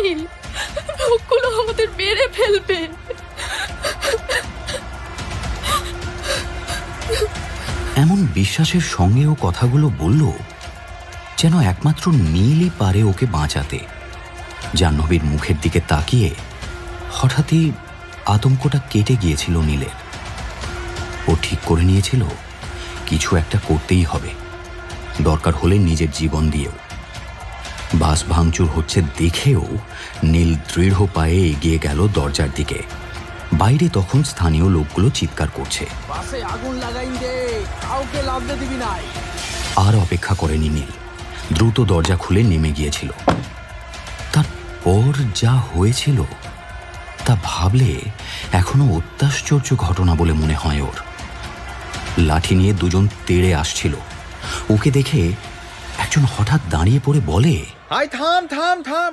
নীল, লোকগুলো আমাদের মেরে ফেলবে। এমন বিশ্বাসের সঙ্গে ও কথাগুলো বলল যেন একমাত্র নীলই পারে ওকে বাঁচাতে। জাহ্নবীর মুখের দিকে তাকিয়ে হঠাৎই আতঙ্কটা কেটে গিয়েছিল নীলের। ও ঠিক করে নিয়েছিল কিছু একটা করতেই হবে, দরকার হলে নিজের জীবন দিয়েও। বাস ভাঙচুর হচ্ছে দেখেও নীল দৃঢ় পায়ে এগিয়ে গেল দরজার দিকে। বাইরে তখন স্থানীয় লোকগুলো চিৎকার করছে, বাসে আগুন লাগাইন দে, কাউকে লাভতে দিবি নাই। আর অপেক্ষা করেনি নীল, দ্রুত দরজা খুলে নেমে গিয়েছিল। তারপর যা হয়েছিল তা ভাবলে এখনো অত্যাশ্চর্য ঘটনা বলে মনে হয় ওর। লাঠি নিয়ে দুজন তেড়ে আসছিল। ওকে দেখে একজন হঠাৎ দাঁড়িয়ে পড়ে বলে, আই থাম থাম থাম,